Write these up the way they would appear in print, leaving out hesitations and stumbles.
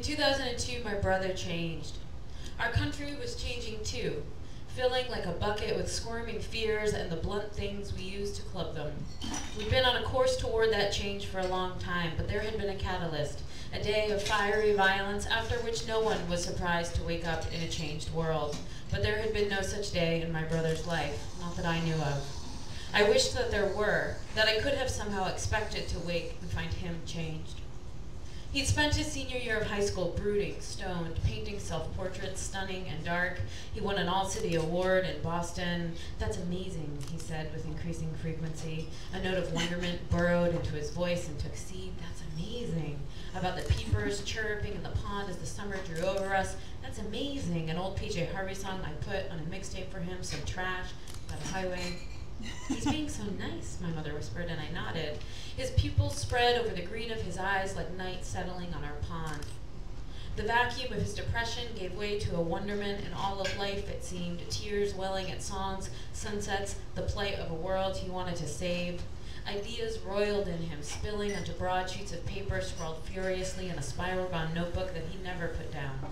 In 2002, my brother changed. Our country was changing too, filling like a bucket with squirming fears and the blunt things we use to club them. We'd been on a course toward that change for a long time, but there had been a catalyst, a day of fiery violence after which no one was surprised to wake up in a changed world. But there had been no such day in my brother's life, not that I knew of. I wished that there were, that I could have somehow expected to wake and find him changed. He'd spent his senior year of high school brooding, stoned, painting self-portraits, stunning and dark. He won an all-city award in Boston. "That's amazing," he said with increasing frequency. A note of wonderment burrowed into his voice and took seed. "That's amazing." About the peepers chirping in the pond as the summer drew over us. "That's amazing." An old PJ Harvey song I put on a mixtape for him, some trash, about a highway. "He's being so nice," my mother whispered, and I nodded. His pupils spread over the green of his eyes like night settling on our pond. The vacuum of his depression gave way to a wonderment in all of life, it seemed, tears welling at songs, sunsets, the plight of a world he wanted to save. Ideas roiled in him, spilling onto broad sheets of paper scrawled furiously in a spiral-bound notebook that he never put down.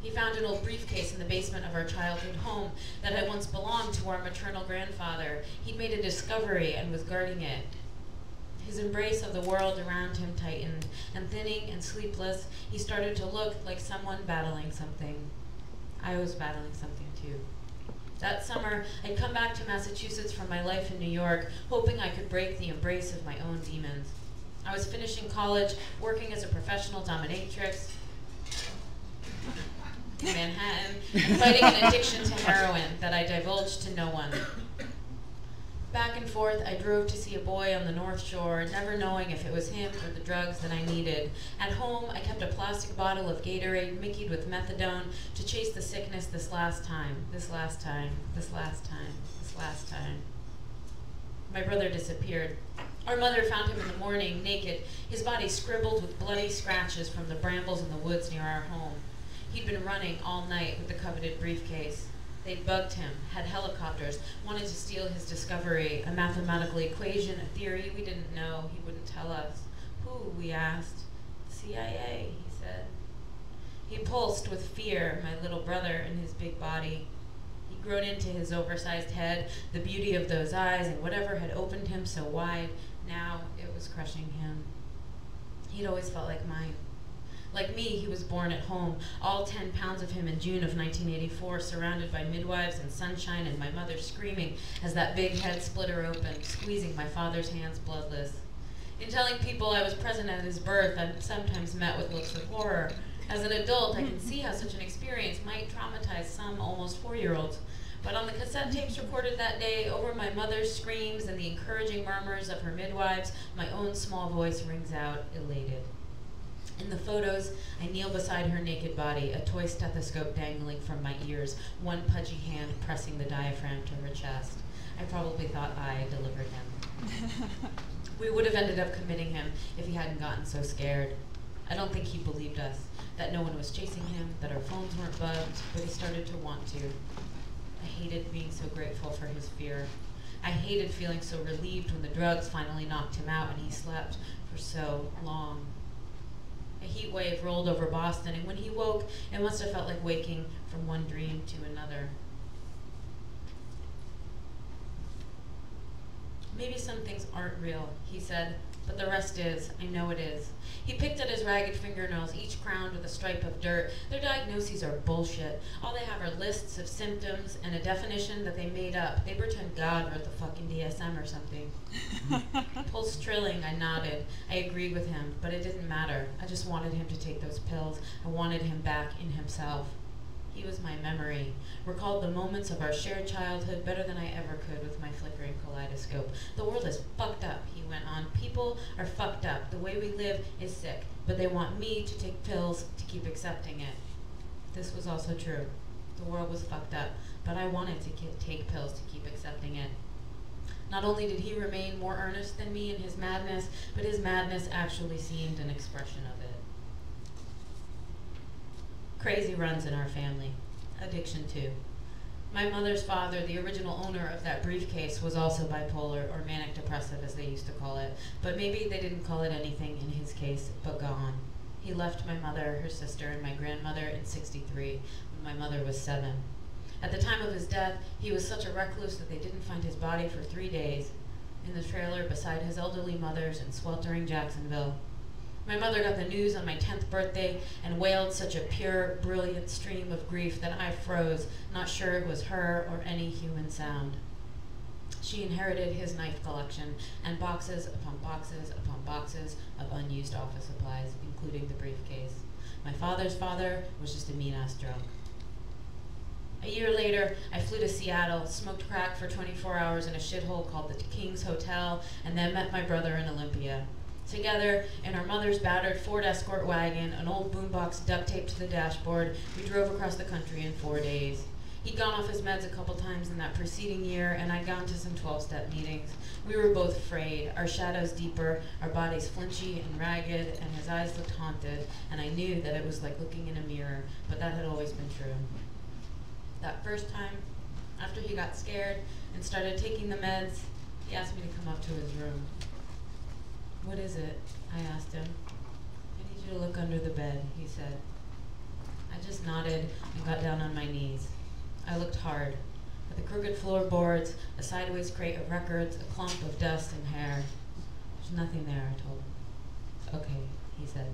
He found an old briefcase in the basement of our childhood home that had once belonged to our maternal grandfather. He'd made a discovery and was guarding it. His embrace of the world around him tightened, and thinning and sleepless, he started to look like someone battling something. I was battling something too. That summer, I'd come back to Massachusetts from my life in New York, hoping I could break the embrace of my own demons. I was finishing college, working as a professional dominatrix in Manhattan, and fighting an addiction to heroin that I divulged to no one. Back and forth, I drove to see a boy on the North Shore, never knowing if it was him or the drugs that I needed. At home, I kept a plastic bottle of Gatorade mickeyed with methadone to chase the sickness this last time, this last time, this last time, this last time. My brother disappeared. Our mother found him in the morning, naked, his body scribbled with bloody scratches from the brambles in the woods near our home. He'd been running all night with the coveted briefcase. They'd bugged him, had helicopters, wanted to steal his discovery, a mathematical equation, a theory we didn't know. He wouldn't tell us. Who, we asked. CIA, he said. He pulsed with fear, my little brother, in his big body. He'd grown into his oversized head, the beauty of those eyes, and whatever had opened him so wide, now it was crushing him. He'd always felt like mine. Like me, he was born at home, all 10 pounds of him in June of 1984, surrounded by midwives and sunshine and my mother screaming as that big head split her open, squeezing my father's hands bloodless. In telling people I was present at his birth, I'm sometimes met with looks of horror. As an adult, I can see how such an experience might traumatize some almost 4-year-olds. But on the cassette tapes recorded that day, over my mother's screams and the encouraging murmurs of her midwives, my own small voice rings out, elated. In the photos, I kneel beside her naked body, a toy stethoscope dangling from my ears, one pudgy hand pressing the diaphragm to her chest. I probably thought I delivered him. We would have ended up committing him if he hadn't gotten so scared. I don't think he believed us, that no one was chasing him, that our phones weren't bugged, but he started to want to. I hated being so grateful for his fear. I hated feeling so relieved when the drugs finally knocked him out and he slept for so long. A heat wave rolled over Boston, and when he woke, it must have felt like waking from one dream to another. Maybe some things aren't real, he said, but the rest is. I know it is. He picked at his ragged fingernails, each crowned with a stripe of dirt. Their diagnoses are bullshit. All they have are lists of symptoms and a definition that they made up. They pretend God wrote the fucking DSM or something. Pulse trilling, I nodded. I agreed with him, but it didn't matter. I just wanted him to take those pills. I wanted him back in himself. He was my memory, recalled the moments of our shared childhood better than I ever could with my flickering kaleidoscope. The world is fucked up, he went on. People are fucked up. The way we live is sick, but they want me to take pills to keep accepting it. This was also true. The world was fucked up, but I wanted to take pills to keep accepting it. Not only did he remain more earnest than me in his madness, but his madness actually seemed an expression of it. Crazy runs in our family. Addiction too. My mother's father, the original owner of that briefcase, was also bipolar, or manic depressive as they used to call it, but maybe they didn't call it anything in his case but gone. He left my mother, her sister, and my grandmother in '63, when my mother was 7. At the time of his death, he was such a recluse that they didn't find his body for 3 days, in the trailer beside his elderly mother's in sweltering Jacksonville. My mother got the news on my 10th birthday and wailed such a pure, brilliant stream of grief that I froze, not sure it was her or any human sound. She inherited his knife collection and boxes upon boxes upon boxes of unused office supplies, including the briefcase. My father's father was just a mean-ass drunk. A year later, I flew to Seattle, smoked crack for 24 hours in a shithole called the King's Hotel, and then met my brother in Olympia. Together, in our mother's battered Ford Escort wagon, an old boombox duct taped to the dashboard, we drove across the country in 4 days. He'd gone off his meds a couple times in that preceding year, and I'd gone to some 12-step meetings. We were both frayed, our shadows deeper, our bodies flinchy and ragged, and his eyes looked haunted, and I knew that it was like looking in a mirror, but that had always been true. That first time, after he got scared and started taking the meds, he asked me to come up to his room. "What is it?" I asked him. "I need you to look under the bed," he said. I just nodded and got down on my knees. I looked hard at the crooked floorboards, a sideways crate of records, a clump of dust and hair. "There's nothing there," I told him. "Okay," he said.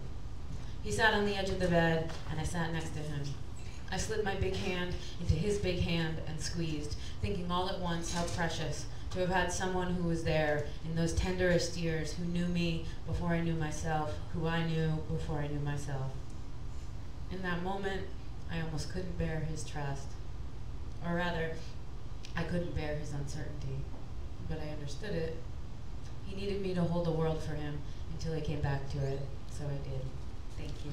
He sat on the edge of the bed, and I sat next to him. I slid my big hand into his big hand and squeezed, thinking all at once how precious to have had someone who was there in those tenderest years, who knew me before I knew myself, who I knew before I knew myself. In that moment, I almost couldn't bear his trust. Or rather, I couldn't bear his uncertainty, but I understood it. He needed me to hold the world for him until he came back to it, so I did. Thank you.